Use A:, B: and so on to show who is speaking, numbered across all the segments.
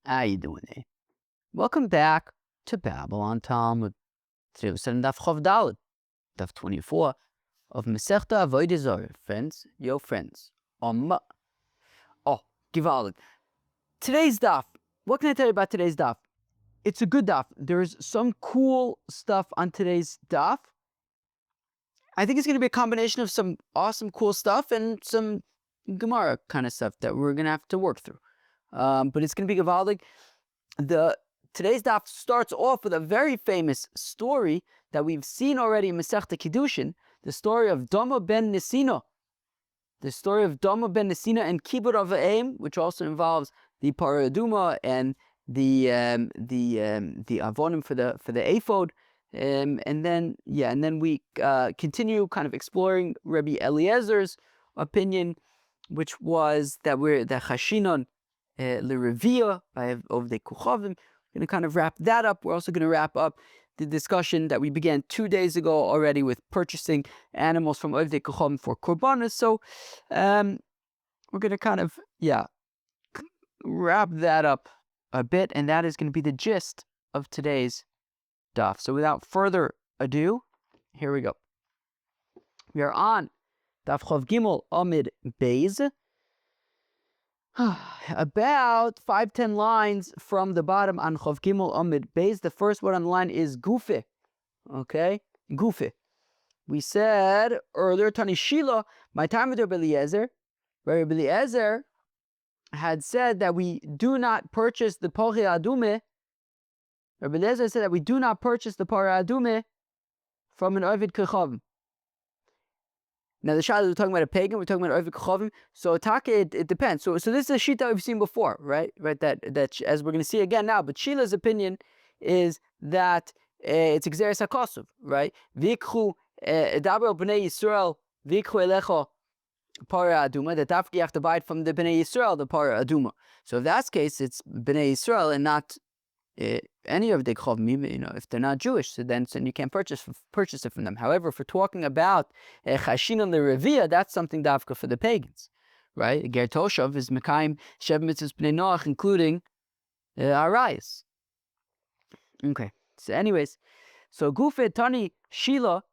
A: How you doing, eh? Welcome back to Babylon Talmud. Today we're studying Daf Chav Daled, Daf 24 of Masechta Avodah Zarah. Friends, yo friends. Oh, Givalid. Today's Daf. What can I tell you about today's Daf? It's a good Daf. There's some cool stuff on today's Daf. I think it's going to be a combination of some awesome, cool stuff and some gemara kind of stuff that we're going to have to work through. But it's going to be Givaldig. Today's daf starts off with a very famous story that we've seen already in Masechta Kiddushin, the story of Dama ben Nesina. The story of Dama ben Nesina and Kibud Avaim, which also involves the paraduma and the avonim for the ephod. And then we continue kind of exploring Rabbi Eliezer's opinion, which was that we're the Chashinon L'Revia by Avodah Kuchavim. We're going to kind of wrap that up. We're also going to wrap up the discussion that we began 2 days ago already with purchasing animals from Avodah Kuchavim for Korbanos. So we're going to kind of, wrap that up a bit, and that is going to be the gist of today's daf. So without further ado, here we go. We are on Daf Chav Gimel Amid Beis. About 5-10 lines from the bottom on Chav Gimel Amid Beis. The first word on the line is Gufe. Okay? Gufe. We said earlier, Tani Shila, my time with Rabbi Eliezer. Rabbi Eliezer had said that we do not purchase the Pori Adume. Rabbi Eliezer said that we do not purchase the Pori Adume from an Ovid Kechavim. Now the shayla, we're talking about a pagan, we're talking about Ovid Kechavim. So it depends. So this is a sheet that we've seen before, right? That as we're going to see again now. But Shila's opinion is that it's Xeris HaKosov, right? Vikhu Daber Bnei Yisrael Vikhu Elecha Para Aduma. That after you have to buy it from the Bnei Yisrael, the Para Aduma. So if that's the case, it's Bnei Yisrael and not any of the Kechavim, if they're not Jewish, so then you can't purchase it from them. However, if we're talking about Chashinon L'Revia, that's something dafka for the pagans, right? Ger Toshav is Mekayim Shev Mitzvahs Bnei Noach, including Arayas. Okay, so anyways, so Gufe Tani Shila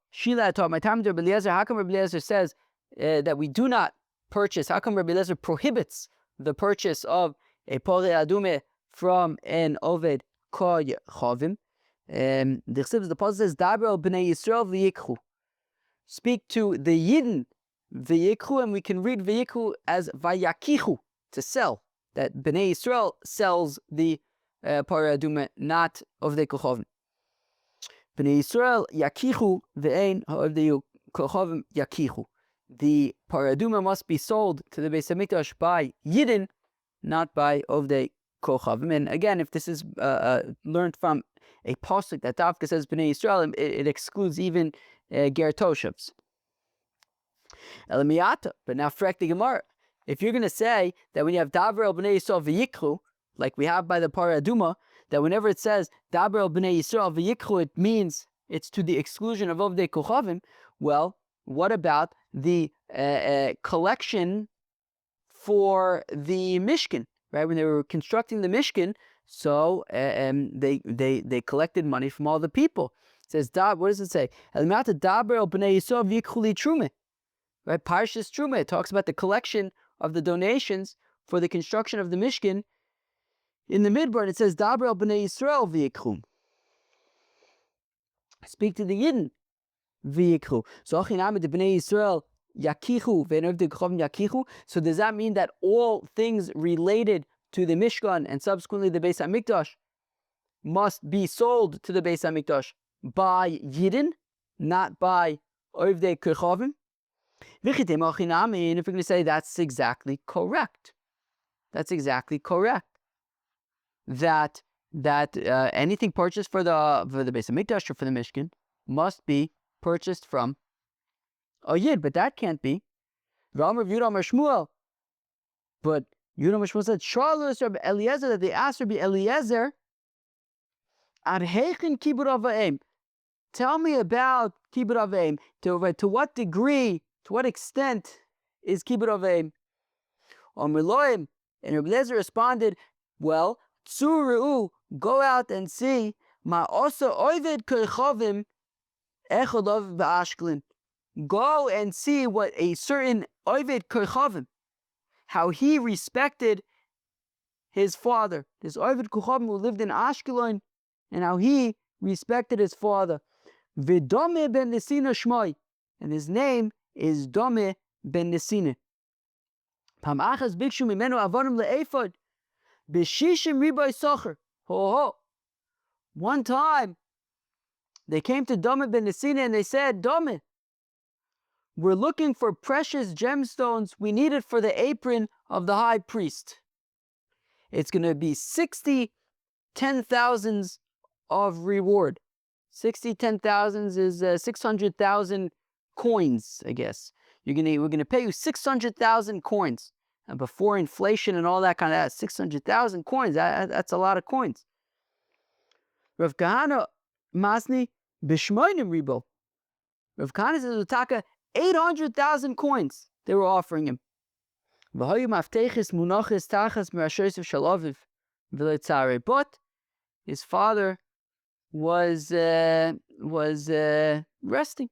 A: taught my time to Rabbi Eliezer. How come Rabbi Eliezer says that we do not purchase? How come Rabbi Eliezer prohibits the purchase of a Porei Adume from an Oved Kechavim? The Pasuk says, "Daber b'nei Yisrael v'yikhu." Speak to the Yidden v'yikhu, and we can read v'yikhu as vayakichu, to sell. That b'nei Yisrael sells the Parei Aduma, not Ovdei Kechavim. B'nei Yisrael yakichu v'ein ha'ovdei Kechavim yakichu. The Parei Aduma must be sold to the Beis Hamikdash by Yidden, not by Ovdei Kechavim. And again, if this is learned from a pasuk that Dafka says Bnei Yisrael, it excludes even Ger Toshavs. Elamiyata, but now frek the gemara. If you're going to say that when you have Daber el Bnei Yisrael v'yikru, like we have by the Parei Aduma, that whenever it says Daber el Bnei Yisrael v'yikru, it means it's to the exclusion of Ovdei Kechavim. Well, what about the collection for the Mishkan? Right, when they were constructing the Mishkan, so they collected money from all the people. It says, what does it say? Right, Parshas Truma, it talks about the collection of the donations for the construction of the Mishkan. In the Midbar, it says, Daber el b'nei Yisrael v'yikru. Speak to the Yidden v'yikru. So achinami the b'nei Yisrael yakichu ve'novdei kechavim yakichu. So does that mean that all things related to the Mishkan and subsequently the Beis Hamikdash must be sold to the Beis Hamikdash by Yidden, not by Ovdei Kechavim? And if we're going to say that's exactly correct, that anything purchased for the Beis Hamikdash or for the Mishkan must be purchased from a Yid, but that can't be. But Yudam Shmuel said, Charles Rabbi Eliezer, that they asked Rabbi Eliezer, Ad Heichen Kibud Avaim. Tell me about Kibud Avaim. To what degree, to what extent is Kibud Avaim? And Rabbi Eliezer responded, well, Tzuru, go out and see. Ma osa oived kerchavim echolav ba'ashkelon. Go and see what a certain oived kerchavim, how he respected his father. This oived kerchavim who lived in Ashkelon, and how he respected his father. V'dame ben Nesina shmoi, and his name is Dame ben Nesina. Pam achas bikshu mimenu avonim le'ephod b'shishim riboy socher. Ho ho. One time, they came to Dama ben Nesina and they said, Dama, we're looking for precious gemstones. We need it for the apron of the high priest. It's going to be 60 10,000s of reward. 60 10,000s is 600,000 coins, I guess. We're gonna pay you 600,000 coins. And before inflation and all that kind of that, 600,000 coins, that's a lot of coins. Rav Kahana Masni Bishmoinim Ribo. Rav Kahana says Utaka 800,000 coins they were offering him. But his father was resting.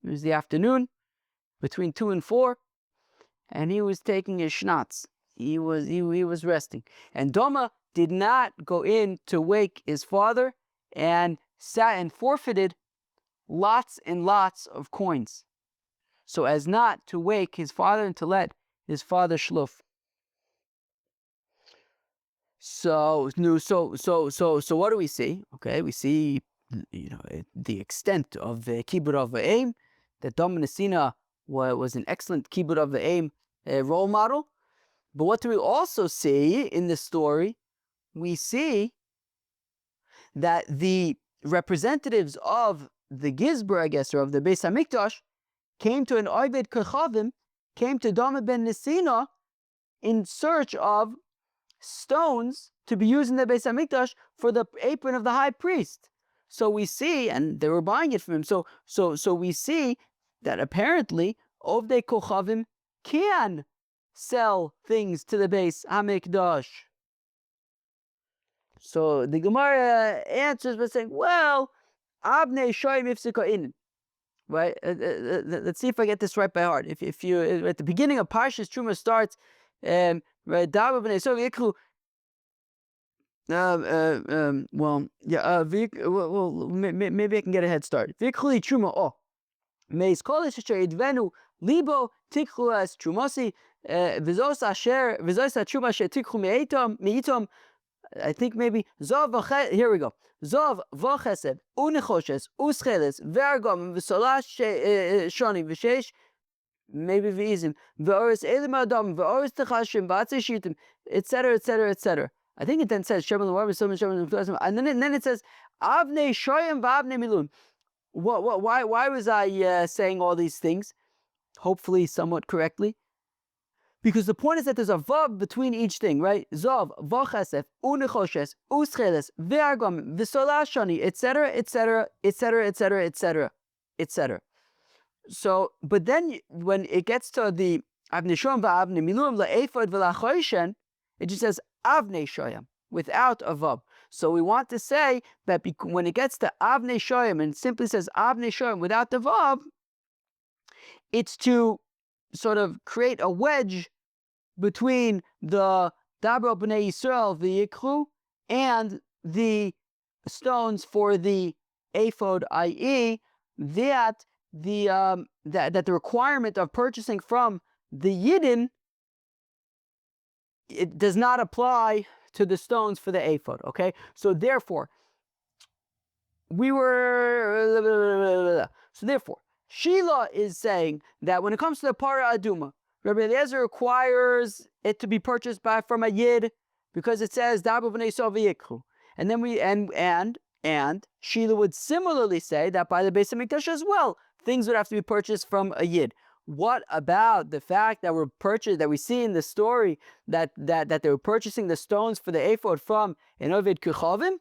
A: It was the afternoon, between 2 and 4, and he was taking his schnatz. He was resting. And Dama did not go in to wake his father, and sat and forfeited lots and lots of coins, so as not to wake his father and to let his father shluf. So what do we see? Okay, we see, the extent of the kibbud of the aim, that Dama Nesina was an excellent kibbud of the aim role model. But what do we also see in the story? We see that the representatives of the Gizber, I guess, or of the Beis HaMikdash, came to an Oived Kerchavim, came to Dama ben Nesina in search of stones to be used in the Beis HaMikdash for the apron of the high priest. So we see, and they were buying it from him. So we see that apparently Ovdei Kochavim can sell things to the Beis HaMikdash. So the Gemara answers by saying, well, Abnei Shoyim Ifsika Inin. Right? Let's see if I get this right by heart. If you at the beginning of Parshas Truma starts, right, Dama b'nei Yisrael v'yikru. Maybe I can get a head start. V'yikru Truma. Oh, meis kodesh asher yidvenu libo tikru as Trumasi v'zos Truma asher tikru meitom. I think maybe Zav. Here we go. Zav v'chesed unechoshes uscheles v'argom v'solash shoni v'sheish maybe v'izim v'oris elim adam v'oris techashim v'atzishitim, etc., etc., etc. I think it then says Shem l'var v'som Shem l'var, and then it says Avnei shoyim v'avnei milun. Why was I saying all these things? Hopefully, somewhat correctly. Because the point is that there's a vav between each thing, right? Zav, vachesef, unechoshes, uscheles, ve'argom, v'solashani, etc., etc., etc., etc., etc., etc. So, but then when it gets to the avnei shoyim va'avnei milum la'ephod v'lachoishen, it just says avnei shoyim without a vav. So we want to say that when it gets to avnei shoyim and simply says avnei shoyim without the vav, it's to sort of create a wedge between the Dabra b'nei Yisrael v'yikru and the stones for the ephod, i.e., that the requirement of purchasing from the Yidden, it does not apply to the stones for the ephod. Okay, so therefore, Sheila is saying that when it comes to the Para Aduma, Rabbi Eliezer requires it to be purchased from a Yid because it says Dabu b'nei Yisrael v'yikru. And then and Sheila would similarly say that by the Beis HaMikdash as well, things would have to be purchased from a Yid. What about the fact that we see in the story that they were purchasing the stones for the ephod from an Oved Kechavim?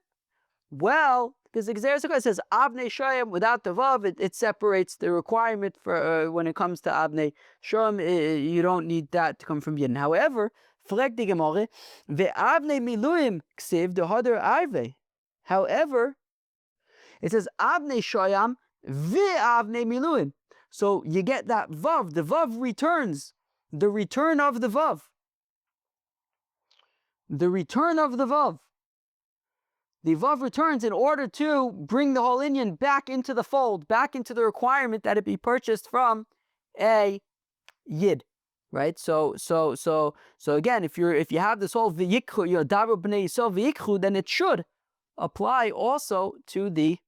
A: Well, because the Gezeres says Avnei Shoyim without the Vav, it separates the requirement for when it comes to Avnei Shoyim. You don't need that to come from Yidden. However, Frag die Gemara, ve'avne miluim ksiv dehader arve. However, it says avne shoyam ve'avne miluim. So you get that vav. The vav returns. The return of the vav. The return of the vav. The vav returns in order to bring the whole Inyan back into the fold, back into the requirement that it be purchased from a yid, right? So again, if you have this whole v'yikchu, davar b'nei Yisrael v'yikchu, then it should apply also to the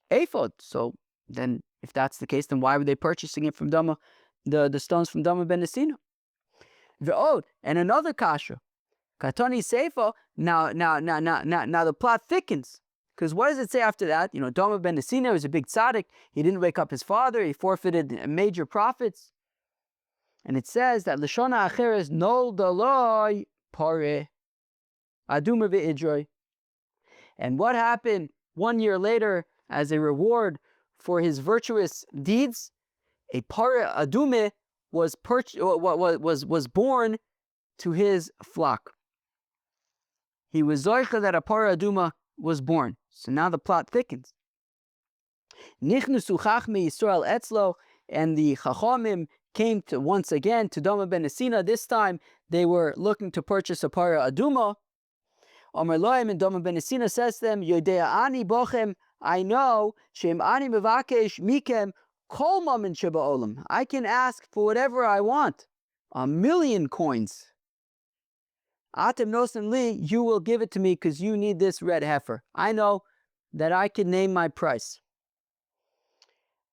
A: ephod. So then, if that's the case, then why were they purchasing it from Dama, the stones from Dama ben Nesina? Ve'od, and another kasha. Katani Seifa, now the plot thickens. Because what does it say after that? Dama ben Nesina was a big tzaddik. He didn't wake up his father. He forfeited major profits. And it says that Lashona Acheres Nol Daloi Pare Aduma Ve'idroi. And what happened 1 year later as a reward for his virtuous deeds? A Pare Adume was born to his flock. He was zoicha that a Pare Aduma was born. So now the plot thickens. Nichnusu Chachmei Yisrael Etzlo, and the Chachamim came once again to Dama ben Nesina. This time they were looking to purchase a Pare Aduma. Omer Loim, and Dama ben Nesina says to them, Yodea ani bochem, I know, Shem ani mevakesh mikem kol mamin sheba olam. I can ask for whatever I want. 1,000,000 coins. Atem nosen li, you will give it to me because you need this red heifer. I know that I can name my price.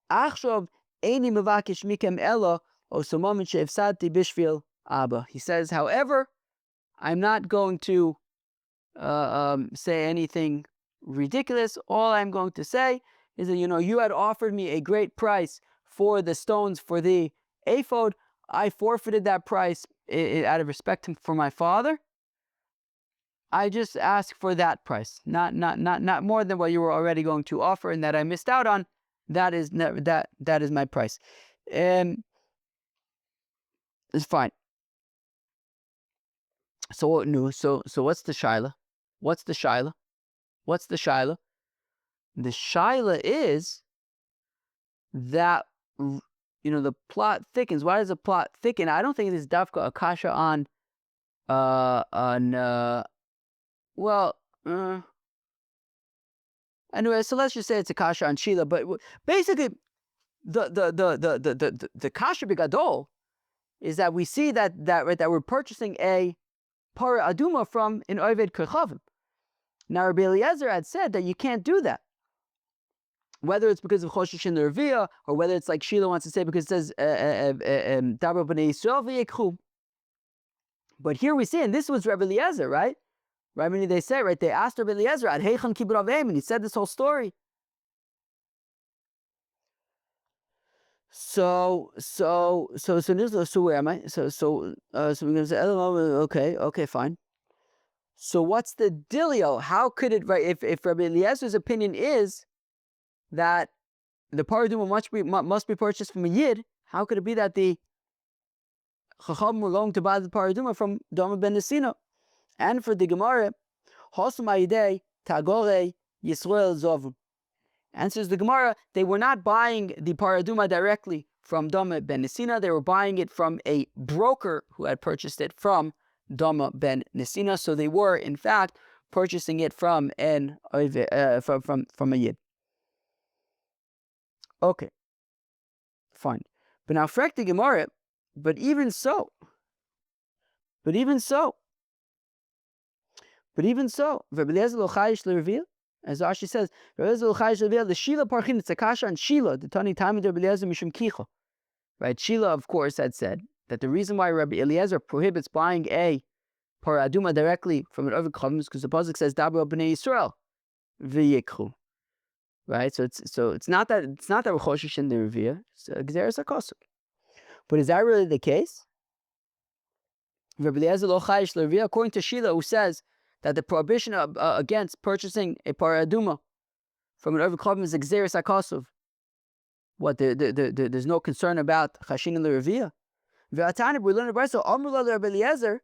A: Achshov eini mevakesh mikem elo osomomin she'efsadti bishvil abba. He says, however, I'm not going to say anything ridiculous. All I'm going to say is that, you had offered me a great price for the stones for the ephod. I forfeited that price out of respect for my father. I just ask for that price, not more than what you were already going to offer and that I missed out on. That is my price. It's fine. So what new? So what's the shaila? What's the shaila? The shaila is that the plot thickens. Why does the plot thicken? I don't think it is dafka akasha on anyway, so let's just say it's a kasha on Sheila. But basically, the kasha bigadol is that we see that we're purchasing a Pare Aduma from an Oved Kerchavim. Now, Rabbi Eliezer had said that you can't do that. Whether it's because of Choshesh in the Revia, or whether it's like Sheila wants to say because it says Dabar b'nei Yisrael v'yekchu. But here we see, and this was Rabbi Eliezer, right? Right? I mean, they say, right? They asked Rabbi Eliezer at Heichan Kibur Avim, and he said this whole story. So where am I? So we're gonna say, okay, fine. So what's the dealio? How could it, right? If Rabbi Eliezer's opinion is that the Pare Aduma must be purchased from a yid, how could it be that the Chacham were going to buy the Pare Aduma from Dama ben Nesina? And for the Gemara, Hosum Ayidei Tagore Yisrael Zovum. Answers the Gemara, they were not buying the Pare Aduma directly from Dama ben Nesina. They were buying it from a broker who had purchased it from Dama ben Nesina. So they were, in fact, purchasing it from a yid. Okay, fine. But now, frek the Gemara, but even so, Rabbi Eliezer lo chayish l'reveal, as Rashi says, Rabbi Eliezer lo chayish l'reveal, the Shila parchin, it's a kasha on Shila, the Tani Tami Rabbi Eliezer mishum kicha. Right, Shila, of course, had said that the reason why Rabbi Eliezer prohibits buying a Pare Aduma directly from an Oved Kerchavim is because the pasuk says Dabar b'nei Yisrael v'yekchu. Right, so it's not that we're choshesh in the Revia, it's Gzeres HaKosuk. But is that really the case? Rabbi Eliezer lo chayish l'reveal, according to Shila, who says that the prohibition against purchasing a Pare Aduma from an Oved Kerchavim is Gzeres HaKosuk. What, there's no concern about chashin in the Revia? V'atani, we learn about so Amrullah Rabbi Eliezer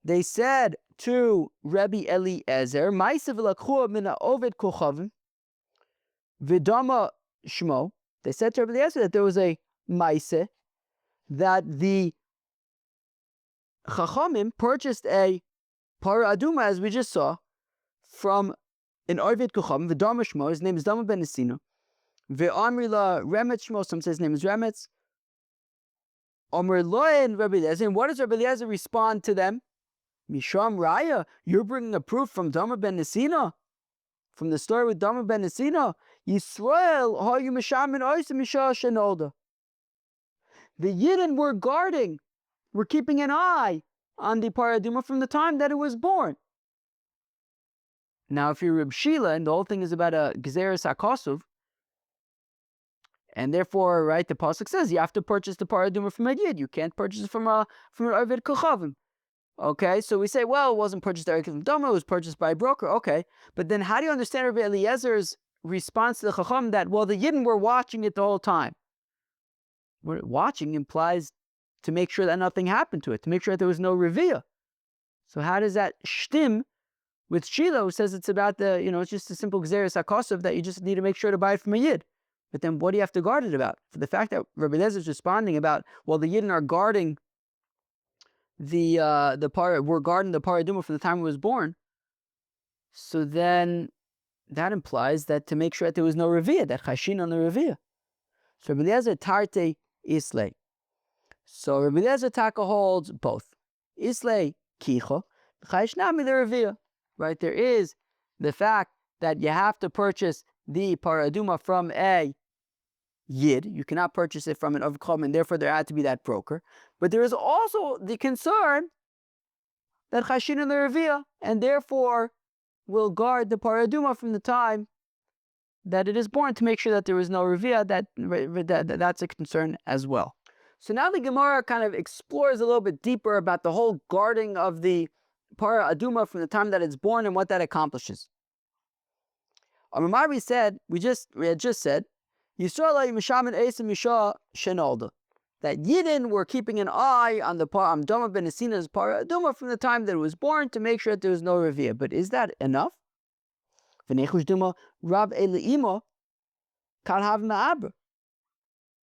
A: they said to Rabbi Eliezer, Ma'asav lakhu min ha'oved kochavim v'dama shmo. They said to Rabbi Eliezer that there was a ma'aseh that the Chachamim purchased a para aduma, as we just saw, from an Oved Kochavim, v'dama shmo. His name is Dama ben Nesina. Ve'amri la Remetz shmo. Some say his name is Remetz. Amr lo'en Rabbi Eliezer. And what does Rabbi Eliezer respond to them? Misham Raya, you're bringing a proof from Dama ben Nesina, from the story with Dama ben Nesina. Yisrael hayu mishamin oisa misha shenolda. The Yidden were guarding, were keeping an eye on the paraduma from the time that it was born. Now, if you're Reb Shila, and the whole thing is about a Gezeres HaKosuv, and therefore, right, the pasuk says you have to purchase the paraduma from a Yid. You can't purchase it from an Oved Kochavim. Okay, so we say, well, it wasn't purchased directly from Dama, it was purchased by a broker. Okay, but then how do you understand Rabbi Eliezer's response to the Chacham that, well, the Yidden were watching it the whole time? Watching implies to make sure that nothing happened to it, to make sure that there was no reveal. So how does that shtim with Shila, who says it's about the, it's just a simple Gezeres HaKosuv that you just need to make sure to buy it from a Yid? But then what do you have to guard it about? For the fact that Rabbi Eliezer is responding about, well, the Yidden are guarding we're guarding the paraduma from the time it was born. So then that implies that to make sure that there was no reveal, that chashin on the reveal. So Rabbi Eliezer tarte islay. So Rabbi Eliezer taka holds both. Islay kicho, chashnami the reveal. Right, there is the fact that you have to purchase the paraduma from a Yid. You cannot purchase it from an Avchom, and therefore there had to be that broker. But there is also the concern that chashin in the reveal, and therefore will guard the paraduma from the time that it is born to make sure that there is no reveal. That's a concern as well. So now the Gemara kind of explores a little bit deeper about the whole guarding of the para aduma from the time that it's born and what that accomplishes. Amar said, we had just said, Yisrael mishamin esim misha shenolda, that Yidden were keeping an eye on the Dama ben Nesina's para aduma from the time that it was born to make sure that there was no reveal. But is that enough? V'nechush duma Rabbi Eliezer kan have ma'abra.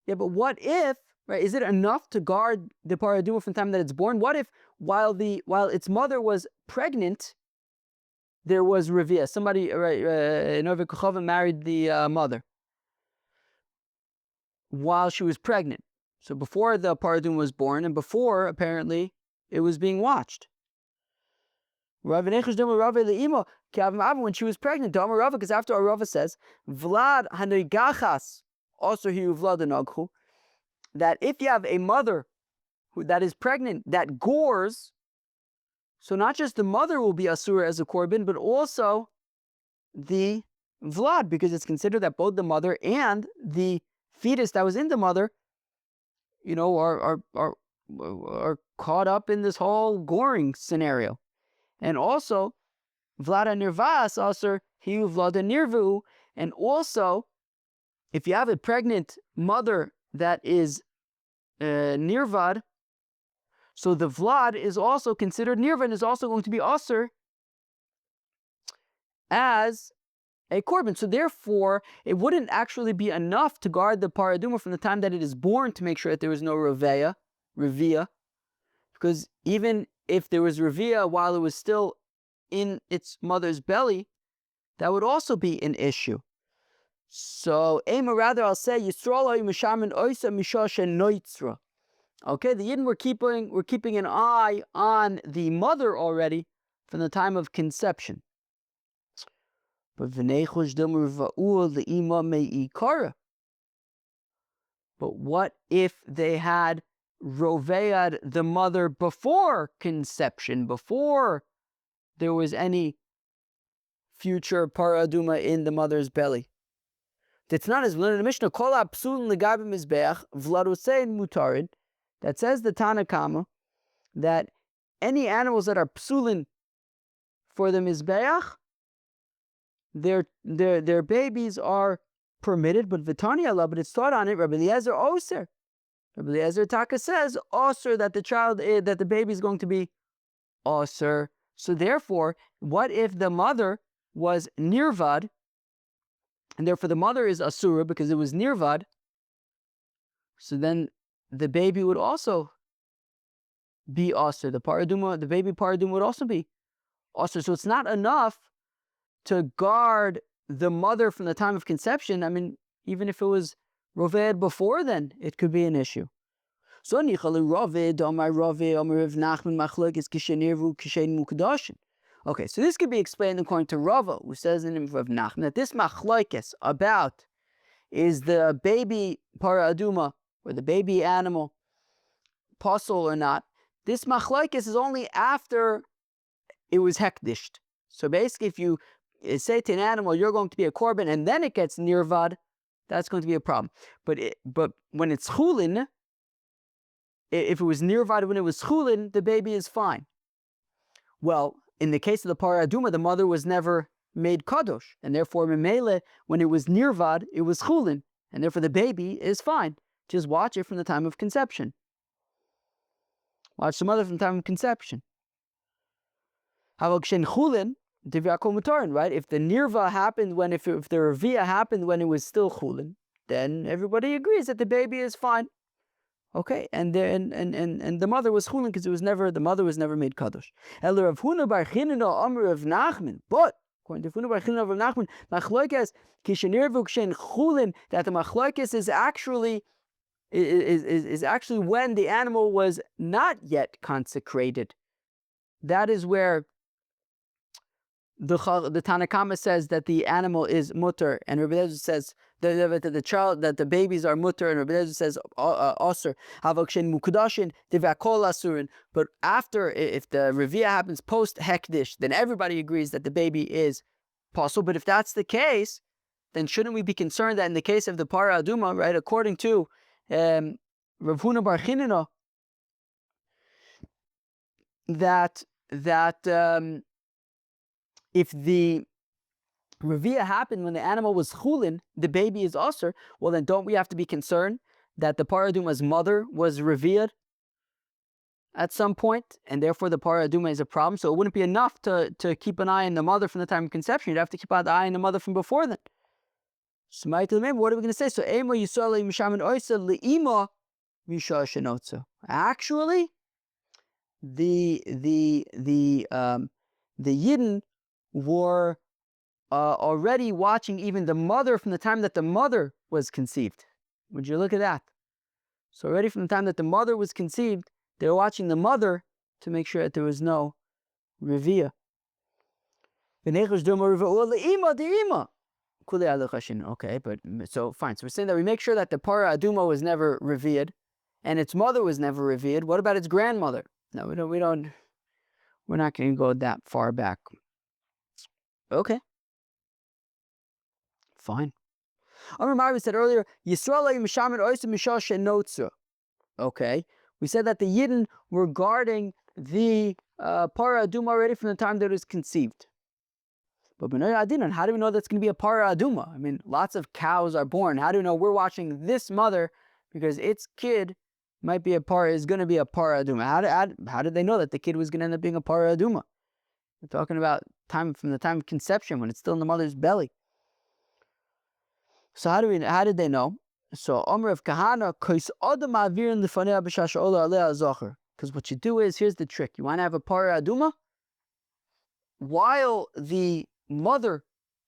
A: Yeah, but what if? Right, is it enough to guard the paraduma from the time that it's born? What if while its mother was pregnant, there was revia? Somebody, an Oved Kochavim married the mother while she was pregnant. So before the paraduma was born, and before apparently it was being watched. When she was pregnant, because after Arava says, Vlad hanigachas also he Vlad anaghu, that if you have a mother that is pregnant that gores, so not just the mother will be asura as a korban, but also the vlad, because it's considered that both the mother and the fetus that was in the mother, are caught up in this whole goring scenario. And also, vlad nirvas also hiu vlad nirvu, and also, if you have a pregnant mother that is nirvad, so the vlad is also considered nirvad and is also going to be aser as a korban. So therefore, it wouldn't actually be enough to guard the paraduma from the time that it is born to make sure that there is no revia, because even if there was revia while it was still in its mother's belly, that would also be an issue. So, rather, I'll say, Yisrael mishamin oisa mishashen noitzra. Okay, the Yidden were keeping an eye on the mother already from the time of conception. But what if they had rovead the mother before conception, before there was any future paraduma in the mother's belly? It's not as in the Mishnah, Kol ha'psulin legabe mizbeach vladosein mutarin, that says the Tanakama that any animals that are psulin for the mizbeach, their babies are permitted, but vitani Allah, but it's taught on it. Rabbi Eliezer oser. Rabbi Eliezer Taka says oser that the baby is going to be osir. So therefore, what if the mother was nirvad, and therefore the mother is asura because it was nirvad? So then the baby would also be osir. The baby paraduma would also be osir. So it's not enough to guard the mother from the time of conception. I mean, even if it was roved before then, it could be an issue. So okay, so this could be explained according to Rava, who says in Rav Nachman that this machlokes about is the baby paraduma or the baby animal pasul or not. This machlokes is only after it was hekdished. So basically, if you say to an animal, you're going to be a korban, and then it gets nirvad, that's going to be a problem. But when it's chulin, if it was nirvad when it was chulin, the baby is fine. Well, in the case of the paraduma, the mother was never made kadosh, and therefore memele, when it was nirvad, it was chulin, and therefore the baby is fine. Just watch it from the time of conception. Watch the mother from the time of conception. Right? If the nirva happened if the revia happened when it was still chulin, then everybody agrees that the baby is fine. Okay, and the mother was chulin because the mother was never made kadosh. But according to Huna bar Chinina of Nachman, machlokes kishenirvu kshen chulin, that the machlokes is actually when the animal was not yet consecrated. That is where the Tanakama says that the animal is mutter, and Rabbi Eliezer says that the babies are mutter, and Rabbi Eliezer says osir. Havakshen mukudashin divakol asurin. But after, if the revia happens post hekdish, then everybody agrees that the baby is possible. But if that's the case, then shouldn't we be concerned that in the case of the para aduma, right? According to Rav Huna bar Chinina, that if the revia happened when the animal was chulin, the baby is osir, well then don't we have to be concerned that the paraduma's mother was revered at some point, and therefore the paraduma is a problem? So it wouldn't be enough to keep an eye on the mother from the time of conception. You'd have to keep an eye on the mother from before then. So what are we going to say? So Ema Yisrael Mishamin Oisa Leima Misha Shenotza. Actually, the Yidden were already watching even the mother from the time that the mother was conceived. Would you look at that? So already from the time that the mother was conceived, they were watching the mother to make sure that there was no revia. Okay, but so fine. So we're saying that we make sure that the para aduma was never revered, and its mother was never revered. What about its grandmother? No, we're not going to go that far back. Okay. Fine. We said earlier, okay. We said that the Yidden were guarding the para aduma already from the time that it was conceived. But how do we know that's going to be a para aduma? I mean, lots of cows are born. How do we know we're watching this mother because its kid is going to be a para aduma? How did they know that the kid was going to end up being a para aduma? We're talking about from the time of conception when it's still in the mother's belly. So how did they know? So Omer of Kahana, because what you do is, here's the trick. You want to have a para aduma? While the mother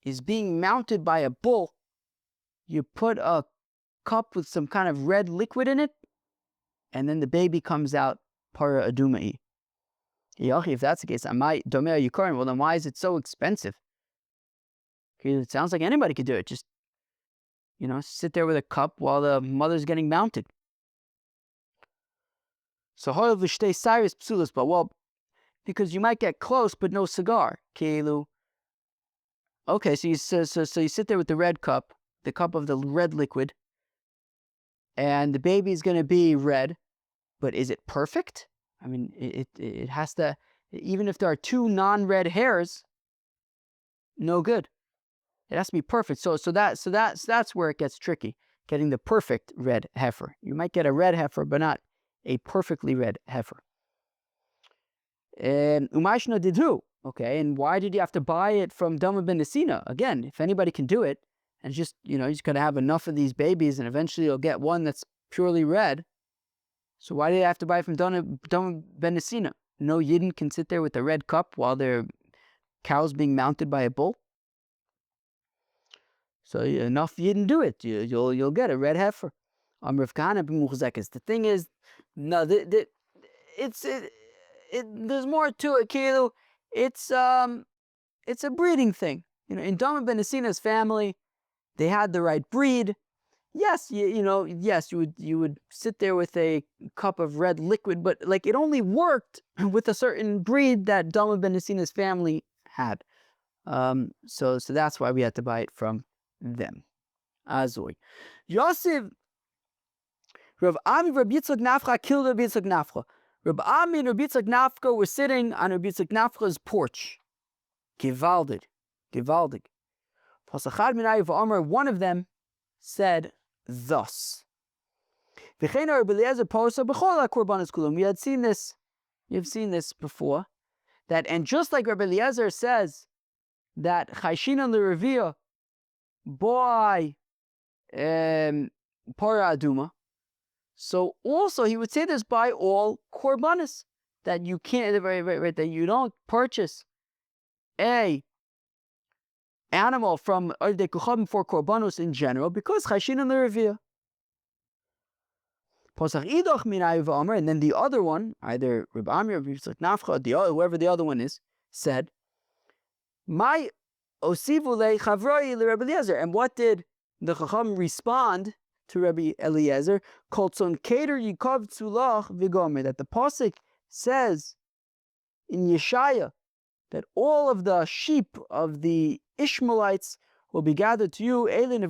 A: is being mounted by a bull, you put a cup with some kind of red liquid in it, and then the baby comes out para aduma-y. If that's the case, well then why is it so expensive? It sounds like anybody could do it. Just sit there with a cup while the mother's getting mounted. So Cyrus psulas, but well, because you might get close but no cigar. Keilu. Okay, so you sit there with the red cup, the cup of the red liquid, and the baby's going to be red, but is it perfect? I mean, it has to, even if there are two non-red hairs, no good. It has to be perfect. So that's where it gets tricky, getting the perfect red heifer. You might get a red heifer, but not a perfectly red heifer. Umayshna did who? Okay, and why did you have to buy it from Dama ben Nesina? Again, if anybody can do it, and just, you just got to have enough of these babies, and eventually you'll get one that's purely red. So why do you have to buy it from Dama ben Nesina? No Yidden can sit there with a red cup while their cow's being mounted by a bull. So enough Yidden do it. You'll get a red heifer. The thing is, no, there's more to it, Kilu. It's a breeding thing. In Dama ben Nesina's family, they had the right breed. Yes, yes, you would sit there with a cup of red liquid, but like it only worked with a certain breed that Dama ben Nesina's family had. So that's why we had to buy it from them. Azoi. Yosef, Rav Ami, Rabbi Yitzchak Nafcha killed Rabbi Yitzchak Nafcha. Rabbi Ami and Rabbi Yitzchak Nafcha were sitting on Rabbi Yitzchak Nafcha's porch. Gewaldig. One of them said thus. We had seen this. You've seen this before. And just like Rabbi Eliezer says that Chayshinan l'Revia by Para Aduma, so also he would say this by all korbanos, that you can't, that you don't purchase a animal from Avodah Kuchavim for korbanos in general, because Chayshinan l'Revia. And then the other one, either Rabbi Amir or Rabbi Nafcha, whoever the other one is, said, "My osivule chavroi Rabbi Eliezer." And what did the Chacham respond to Rabbi Eliezer? Koltzon kater yikov tzulach v'gomer. That the pasuk says in Yeshaya that all of the sheep of the Ishmaelites will be gathered to you. Yalu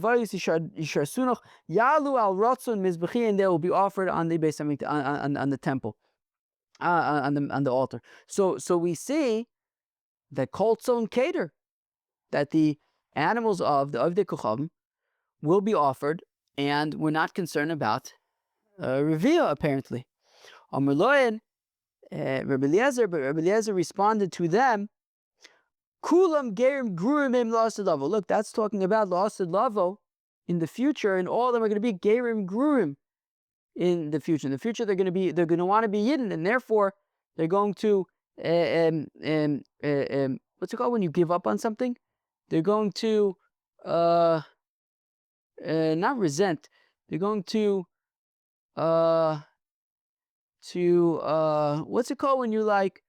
A: al ratzon mizbechi, and they will be offered on the base on the temple, on the altar. So we see that koltzon kater, that the animals of the Kuchavim will be offered, and we're not concerned about Revia apparently. Amrloyan, Rabbi Eliezer responded to them, Kulam gerim grurim la'asad lavo. Look, that's talking about la'asad lavo in the future, and all of them are going to be gerim grurim in the future. In the future, they're going to want to be yidden, and therefore they're going to what's it called when you give up on something? They're going to not resent. They're going to what's it called when you like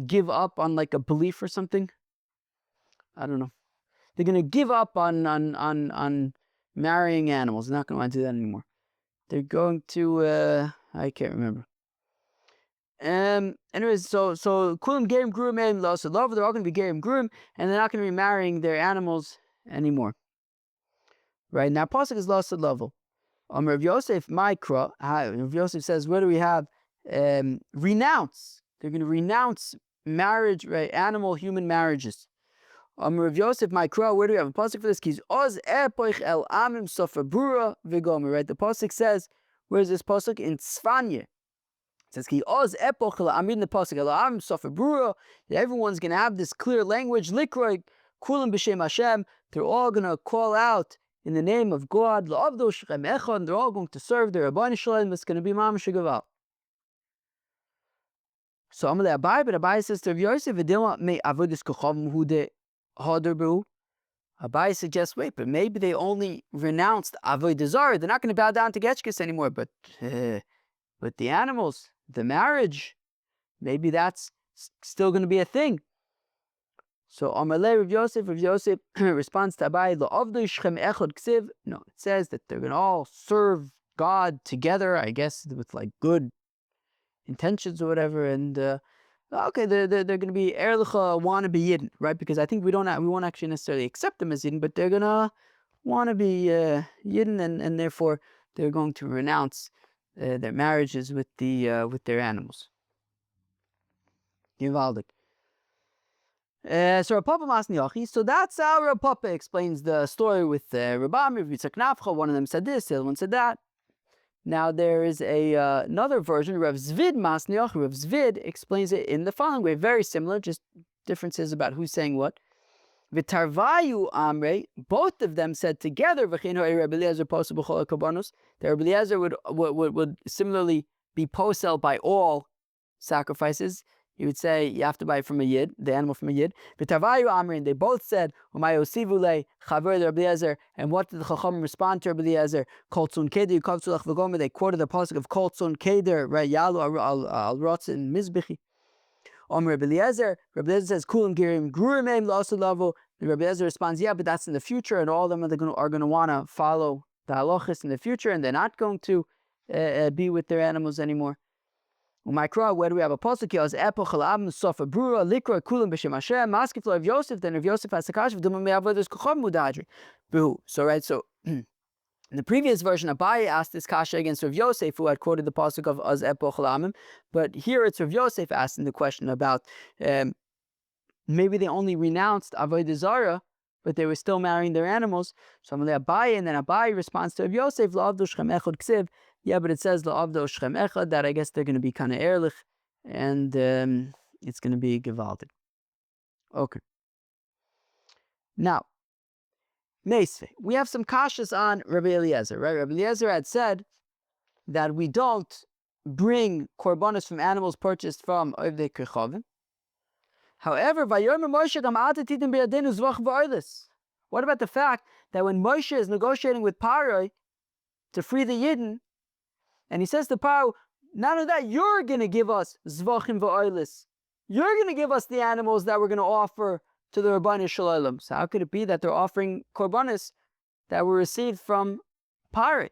A: give up on like a belief or something? I don't know. They're going to give up on marrying animals. They're not going to want to do that anymore. They're going to I can't remember. Anyways, so kulam gerim gruim and la'asad lavo. They're all going to be gerim gruim, and they're not going to be marrying their animals anymore. Right now, pasuk is la'asad lavo. Rav Yosef Mikra. Rav Yosef says, where do we have renounce? They're going to renounce marriage, right? Animal-human marriages. Rav Yosef Mikra. Where do we have a pasuk for this? Kiz oz epoich el amim sofer bura v'gomer. Right. The pasuk says, where's this pasuk? In Tzfanya. It says, Ki oz epoch el amim, the pasuk el amim sofer bura. Everyone's going to have this clear language. Likroy kulam b'shem Hashem. They're all going to call out in the name of God. La'avdo shechem echad. They're all going to serve their Rabban Shalom. It's going to be mamash gaval. So Amalei Abai, but Abai says to Rav Yosef, "V'dilma me avodas kuchavim hu de haderbu." Abai suggests, wait, but maybe they only renounced avodah zarah. They're not going to bow down to Getchkes anymore. But the animals, the marriage, maybe that's still going to be a thing. So Amalei Rav Yosef responds to Abai, "La'avdo shechem echad ksiv." No, it says that they're going to all serve God together. I guess with like good intentions or whatever, and okay, they're going to be erlicha wannabe yidden, right? Because I think we won't actually necessarily accept them as yidden, but they're gonna want to be yidden, and therefore they're going to renounce their marriages with their animals. Givaldik. So Rav Papa Masniachi. So that's how Rav Papa explains the story with Rabbi Amir, Yitzchak Nafcha. One of them said this, the other one said that. Now there is another version. Rav Zvid Masniach. Rav Zvid explains it in the following way, very similar, just differences about who's saying what. V'tarvayu amre, both of them said together. V'chein ha'ei Rabbi Eliezer posel b'chol ha'korbanos. That Rabbi Eliezer would similarly be posel by all sacrifices. He would say you have to buy it from a yid, the animal from a yid. V'tarvayu amre, and they both said umayosivu le chaver Rabbi Eliezer. And what did the Chacham respond to Rabbi Eliezer? Kol tzon keder yikavtzu lach v'gomer. They quoted the pasuk of Kol tzon keder, right? Yalu al rotzin mizbechi. Rabbi Eliezer says, "Kulam girim grurim la'asud lavo." Rabbi Eliezer responds, "Yeah, but that's in the future, and all of them are going to want to follow the halachas in the future, and they're not going to be with their animals anymore." Where do we have a pasuk? As epoch alabim sofa brura likra kulam b'shem Hashem maskif lo of Yosef. Then if Yosef has sakash v'dumam me'avodas kocham mudadri. So in the previous version, Abaye asked this kasha against Rav Yosef, who had quoted the pasuk of Az Epoch Lamim, but here it's Rav Yosef asking the question about maybe they only renounced Avodah Zarah, but they were still marrying their animals. So Amalei Abaye, and then Abaye responds to Rav Yosef, La'avdo Shchem Echad Ksiv. Yeah, but it says La'avdo Shchem Echad, that I guess they're going to be kind of ehrlich, and it's going to be gewaltig. Okay. Now, Meisve. We have some kashas on Rabbi Eliezer, right? Rabbi Eliezer had said that we don't bring korbanos from animals purchased from Ovdei Kechavim. However, what about the fact that when Moshe is negotiating with Paro to free the Yidden, and he says to Paro, not only that, you're going to give us zvachim v'oilis. You're going to give us the animals that we're going to offer to the Rabbanim Shalom. So how could it be that they're offering korbanos that were received from Paro,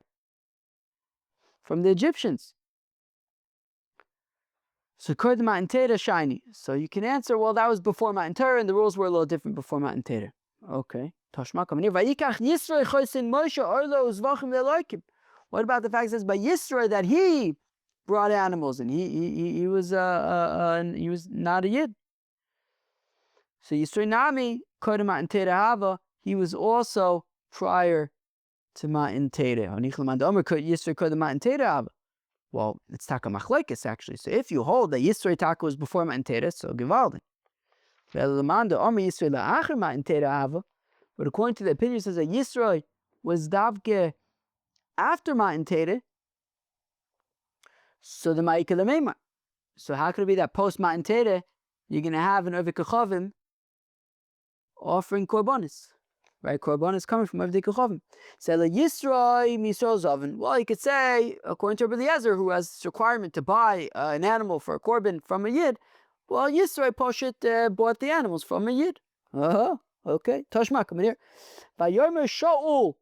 A: from the Egyptians? So Matan Torah shiny. So you can answer, well, that was before Matan Torah, and the rules were a little different before Matan Torah. Okay. What about the fact that it says by Yisro that he brought animals and he was not a Yid? So Yisro Nami, Kodem Matan Torah Hava, he was also prior to Matan Torah. Yisro Kodem Matan Torah Hava. Well, it's Taka Machlekes actually. So if you hold that Yisro Taka was before Matan Torah, so Givaldi. But according to the opinion, it says that Yisro was Davke after Matan Torah. So the Ma'ikah Lemema. So how could it be that post Matan Torah you're going to have an Ovdei Kechavim offering korbanos? Right, korbanos coming from Ovdei Kechavim. So the Yisroi Misol Zavin. Well, you could say, according to Rabbi Eliezer, who has this requirement to buy an animal for a korban from a Yid, well, Yisroi Poshet bought the animals from a Yid. Okay. Tashma, come in here. Vayomer Shaul,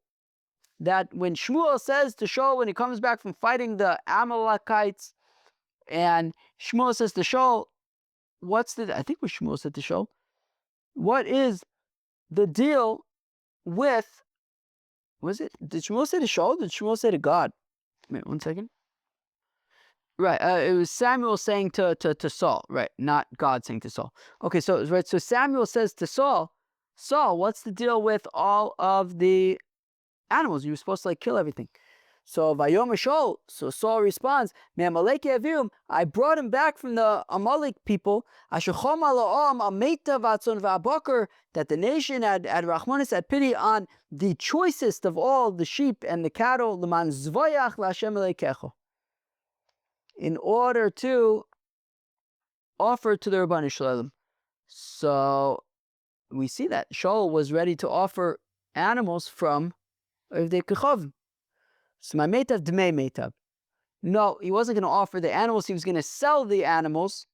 A: that when Shmuel says to Shaul, when he comes back from fighting the Amalekites, and Shmuel says to Shaul, I think what Shmuel said to Shaul, what is the deal with, did Shmuel say to Shaul? Did Shmuel say to God? Wait, 1 second. Right, it was Samuel saying to Saul, right, not God saying to Saul. Okay, so Samuel says to Saul, what's the deal with all of the animals? You were supposed to kill everything. So Vayomer Shaul, so Saul responds, I brought him back from the Amalek people, that the nation had Rachmanis, had pity on the choicest of all the sheep and the cattle, in order to offer to the Rabbanim Shalom. So we see that Shaul was ready to offer animals from Ovdei Kechavim. So my metav dmei metav. No, he wasn't going to offer the animals. He was going to sell the animals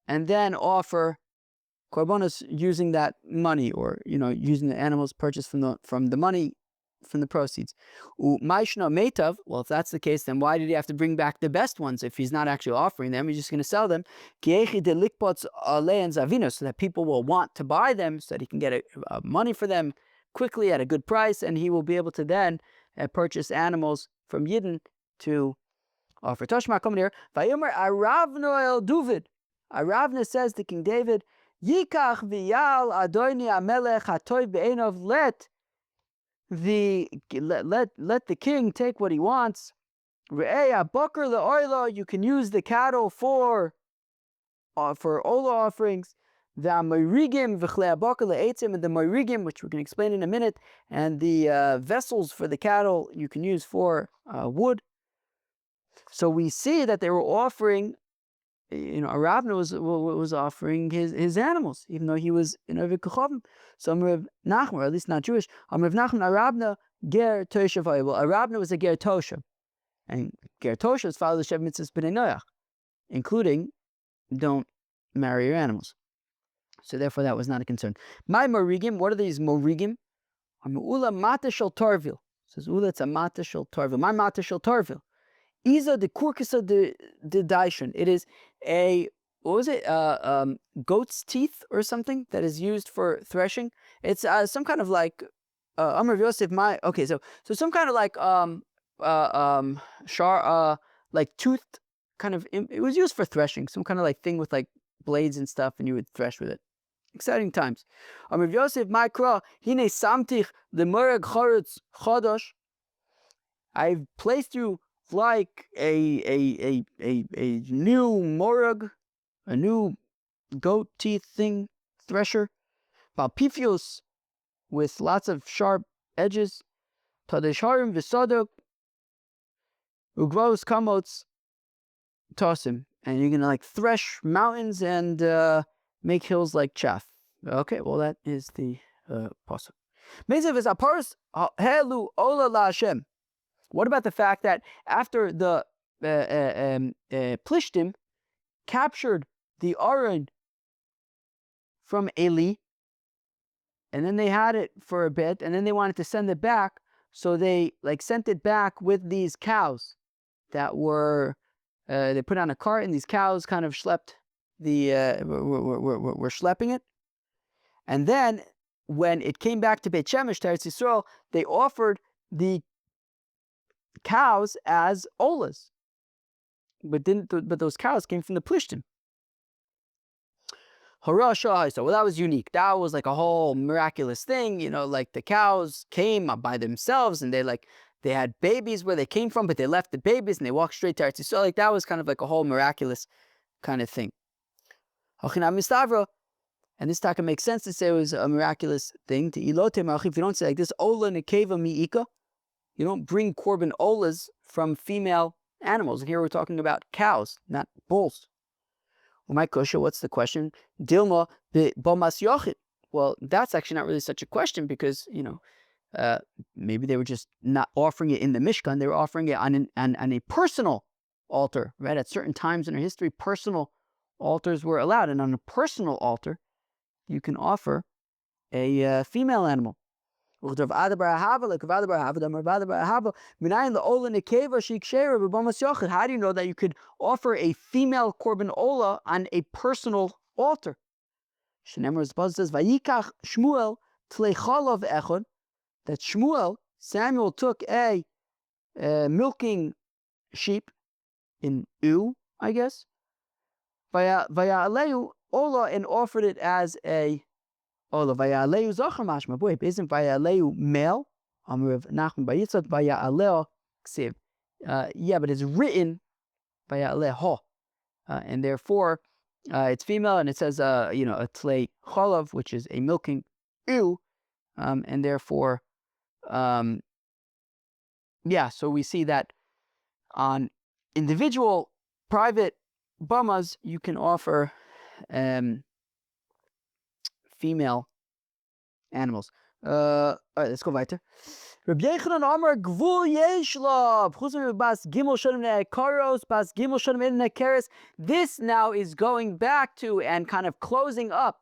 A: and then offer korbanos using that money, or using the animals purchased from the money, from the proceeds. Maishna metav. Well, if that's the case, then why did he have to bring back the best ones if he's not actually offering them? He's just going to sell them. So that people will want to buy them, so that he can get money for them quickly at a good price, and he will be able to then purchase animals from Yidden to offer. Tashma, come here. Vayomer Aravno el Duvid. Aravna says to King David, Yikach v'yal Adoni Amelech hatoy be'enov. Let the king take what he wants Re'eya bakar le'oila, you can use the cattle for ola offerings. The moirigim v'chlei bakar le'etzim, and the moirigim, which we're going to explain in a minute, and the vessels for the cattle you can use for wood. So we see that they were offering, Arabna was offering his animals, even though he was in Ovid Kochavim. So Rav Nachman, or at least not Jewish, Rav Nachman Arabna ger tosha vayel. Well, Arabna was a ger tosha, and ger tosha is follow the Shev Mitzvahs B'nai Noach, including don't marry your animals. So therefore, that was not a concern. My morigim, what are these morigim? Ula mata shel tarvil. Says Ula, it's a mata shel tarvil. My mata shel tarvil. Isa de kurkisa de daishan. It is a, what was it? Goat's teeth or something that is used for threshing. It's some kind of like Amar Yosef. So some kind of like like toothed kind of. It was used for threshing. Some kind of like thing with like blades and stuff, and you would thresh with it. Exciting times. Amar Yosef Ma'kra hine samtich the murag charetz chadash. I've placed you like a new morag, a new goat teeth thing, thresher, balpifios, with lots of sharp edges, tadesharim v'sadok, ugros kamots tosim, and you're gonna like thresh mountains and make hills like chaff. Okay, well that is the pasuk. Mezav is aparos helu ola la Hashem. What about the fact that after the Plishtim captured the Aron from Eli, and then they had it for a bit, and then they wanted to send it back, so they like sent it back with these cows that were they put on a cart, and these cows kind of schlepped were schlepping it, and then when it came back to Beit Shemesh, to Eretz Yisrael, they offered the cows as olas, but those cows came from the Plishtim. Hara Shahai. Well, that was unique. That was like a whole miraculous thing, like the cows came by themselves, and they had babies where they came from, but they left the babies and they walked straight to Eretz Yisrael. Like that was kind of like a whole miraculous kind of thing. And this taka makes sense to say it was a miraculous thing. To ilote, if you don't say like this, ola nekeva miika. You don't bring korban olas from female animals. And here we're talking about cows, not bulls. Well, my kusha, what's the question? Dilma bomas yochid. Well, that's actually not really such a question because, maybe they were just not offering it in the Mishkan. They were offering it on a personal altar, right? At certain times in our history, personal altars were allowed. And on a personal altar, you can offer a female animal. How do you know that you could offer a female korban ola on a personal altar? Says Shmuel that Samuel took a milking sheep in I guess, vaya ola, and offered it as a ola. Vaya'aleu zachar mashma. Boy, isn't vaya'aleu male? Rav Nachman bar Yitzchak vaya'aleu ksiv. Yeah, but it's written vaya'aleh, and therefore it's female, and it says a tlei cholav, which is a milking and therefore so we see that on individual private bamas you can offer female animals. All right, let's go weiter. Rabbi Yechanan Amar Gvul Yeshlav Chuzim Bas Gimel Shonim Ne'ekaros Bas Gimel Shonim Ne'keres. This now is going back to and kind of closing up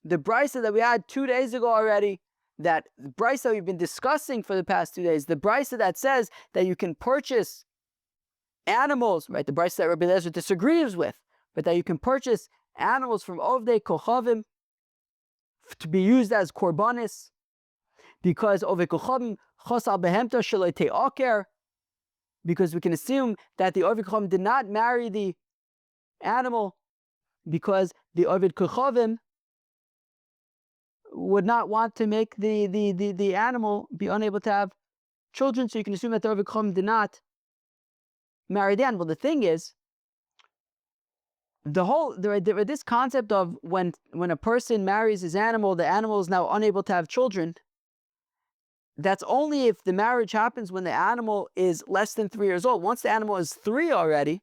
A: the brisa that we had 2 days ago already. That brisa we've been discussing for the past 2 days. The brisa that says that you can purchase animals, right? The brisa that Rabbi Eliezer disagrees with, but that you can purchase animals from Ovdei Kochavim to be used as korbanis, because Ovdei Kochavim chosal behemta sheloi te'aker, because we can assume that the Ovdei Kochavim did not marry the animal because the Ovdei Kochavim would not want to make the animal be unable to have children, so you can assume that the Ovdei Kochavim did not marry the animal. The thing is, this concept of when a person marries his animal, the animal is now unable to have children. That's only if the marriage happens when the animal is less than 3 years old. Once the animal is 3 already,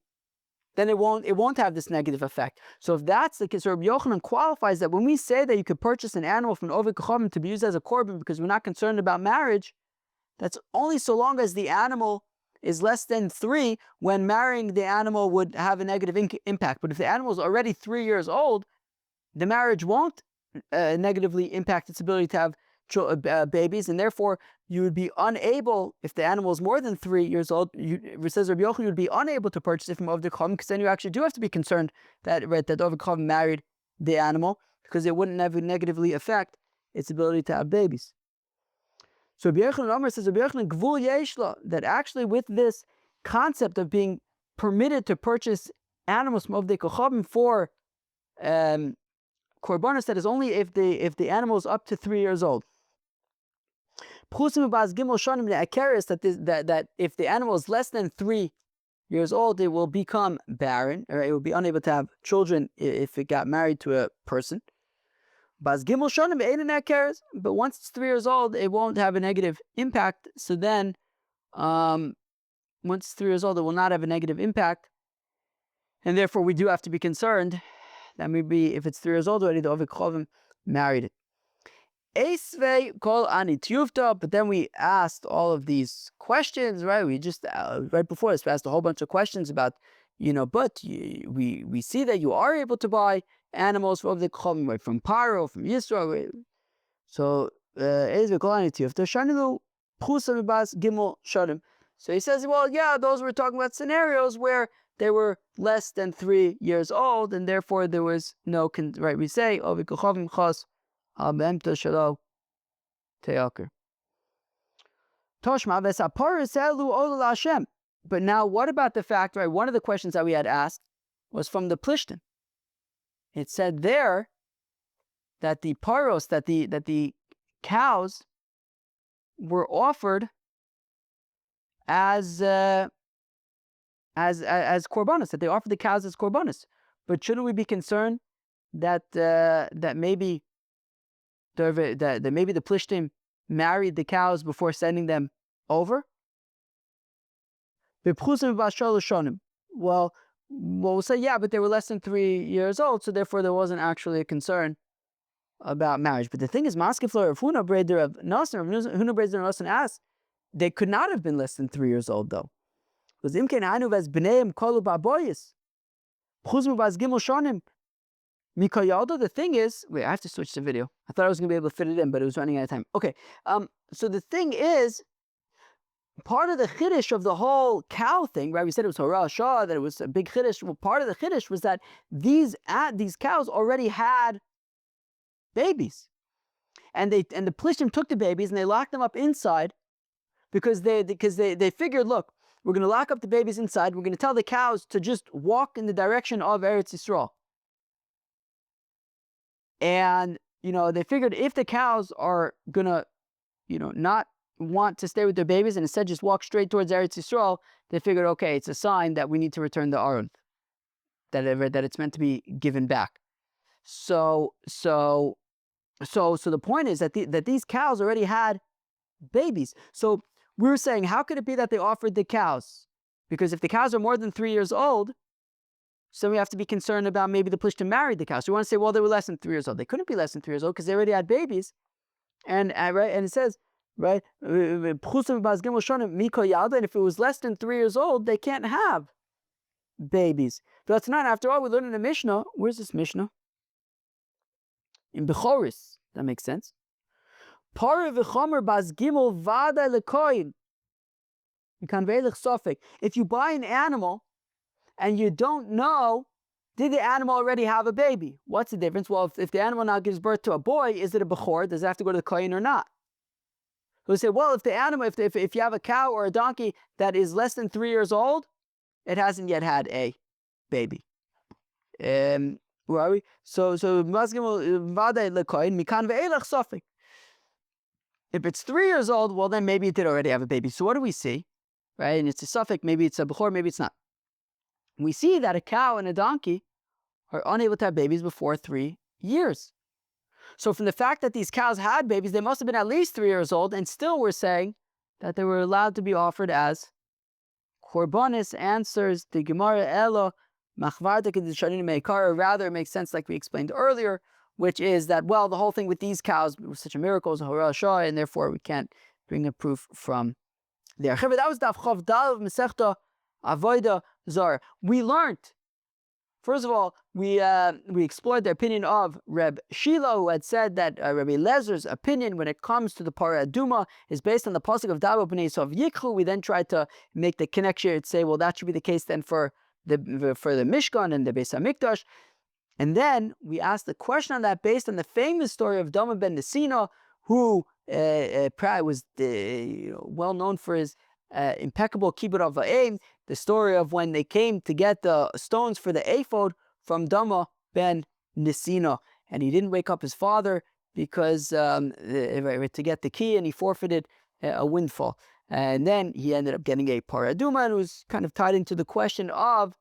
A: then it won't have this negative effect. So if that's the case, Rabbi Yochanan qualifies that when we say that you could purchase an animal from an Oved Kochavim to be used as a korban because we're not concerned about marriage, that's only so long as the animal is less than 3, when marrying the animal would have a negative impact. But if the animal is already 3 years old, the marriage won't negatively impact its ability to have babies, and therefore you would be unable, if the animal is more than 3 years old, says Rabbi Yochanan, you would be unable to purchase it from Oved Kochavim, because then you actually do have to be concerned that Oved Kochavim married the animal, because it wouldn't negatively affect its ability to have babies. So Rabbi Yochanan says, Rabbi Yochanan gvul yeshla, that actually with this concept of being permitted to purchase animals from Oved Kochavim for korbanos, that is only if the animal is up to 3 years old. That if the animal is less than 3 years old, it will become barren, or it will be unable to have children if it got married to a person. But once it's 3 years old, it won't have a negative impact. So then, once it's 3 years old, it will not have a negative impact. And therefore, we do have to be concerned that maybe if it's 3 years old already, the Oved Kochavim married it. But then we asked all of these questions, right? We just, right before this, we asked a whole bunch of questions about, but we see that you are able to buy animals from the Kochavim, right? From Paro, from Yisro. Right? So, so he says, well, yeah, those were talking about scenarios where they were less than 3 years old, and therefore there was no, right? We say, Oved Kochavim chas al-be'emta shelo te'aker. Toshma v'saparis elu olu l'Hashem. But now, what about the fact, right? One of the questions that we had asked was from the Plishtim. It said there that the paros, that the cows were offered as korbanos, that they offered the cows as korbanos. But shouldn't we be concerned that maybe the Plishtim married the cows before sending them over? Well, we'll say, yeah, but they were less than 3 years old, so therefore there wasn't actually a concern about marriage. But the thing is, Maskefler of Huna Breder of Huna Breder of Nasan asked, they could not have been less than 3 years old, though. Because Imken Anu as Bneim Kolu Baboyis. Chuzmu Baz Gimel Shonim. Mikayaldo, the thing is, wait, I have to switch the video. I thought I was going to be able to fit it in, but it was running out of time. Okay, so the thing is, part of the chiddush of the whole cow thing, right? We said it was Horah Shah, that it was a big chiddush. Well, part of the chiddush was that these cows already had babies, and the Plishtim took the babies and they locked them up inside because they figured, look, we're going to lock up the babies inside. We're going to tell the cows to just walk in the direction of Eretz Yisrael. And, they figured if the cows are going to, not want to stay with their babies and instead just walk straight towards Eretz Yisrael, they figured, okay, it's a sign that we need to return the Aron, that it's meant to be given back. So the point is that these cows already had babies. So we were saying, how could it be that they offered the cows? Because if the cows are more than 3 years old, so we have to be concerned about maybe the Plishtim married the cows. So we want to say, well, they were less than 3 years old. They couldn't be less than 3 years old because they already had babies. And it says, right, and if it was less than 3 years old, they can't have babies. But that's not. After all, we learned in the Mishnah. Where's this Mishnah? In Bechoris. That makes sense. If you buy an animal and you don't know, did the animal already have a baby? What's the difference? Well, if the animal now gives birth to a boy, is it a bechor? Does it have to go to the kohen or not? Who say, well, if the animal, if you have a cow or a donkey that is less than 3 years old, it hasn't yet had a baby. Where are we? So if it's 3 years old, well then maybe it did already have a baby. So what do we see? right? And it's a suffix, maybe it's a bechor, maybe it's not. We see that a cow and a donkey are unable to have babies before 3 years. So from the fact that these cows had babies, they must have been at least 3 years old, and still we're saying that they were allowed to be offered as korbanis. Answers the gemara elo machvarta kedushanin meikara. Rather, it makes sense like we explained earlier, which is that, well, the whole thing with these cows was such a miracle, it was a horah shah, and therefore we can't bring a proof from there. That was daf chav dal of Masechta Avodah Zarah. We learned, first of all, we explored the opinion of Reb Shila, who had said that Rabbi Eliezer's opinion when it comes to the parah aduma is based on the pasuk of Dama b'nei Yisrael Yikchu. We then tried to make the connection and say, well, that should be the case then for the Mishkan and the Beis Hamikdash. And then we asked the question on that based on the famous story of Dama ben Nesina, who was well known for his impeccable kibbut of va'im. The story of when they came to get the stones for the ephod from Dama ben Nesina, and he didn't wake up his father because to get the key, and he forfeited a windfall. And then he ended up getting a parah aduma, and it was kind of tied into the question of,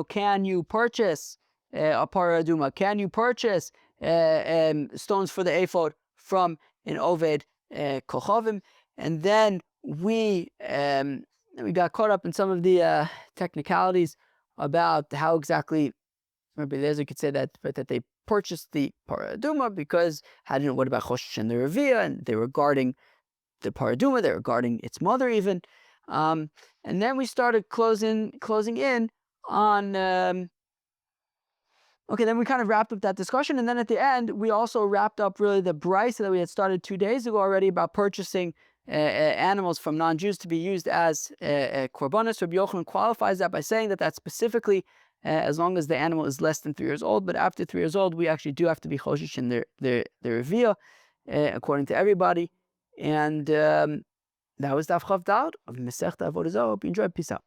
A: can you purchase a parah aduma? Can you purchase stones for the ephod from an oved kochavim? And then we got caught up in some of the technicalities about how exactly Rabbi Eliezer could say that, but that they purchased the parah aduma because what about Choshesh and the Revia, and they were guarding the parah aduma, they were guarding its mother even, and then we started closing in on. Then we kind of wrapped up that discussion, and then at the end we also wrapped up really the brisa that we had started 2 days ago already about purchasing animals from non-Jews to be used as korbanos. Rabbi Yochanan qualifies that by saying that specifically as long as the animal is less than 3 years old, but after 3 years old we actually do have to be choshesh in their revia, according to everybody. And that was Daf Chav Daled of Masechta Avodah Zarah. Hope you enjoyed. Peace out.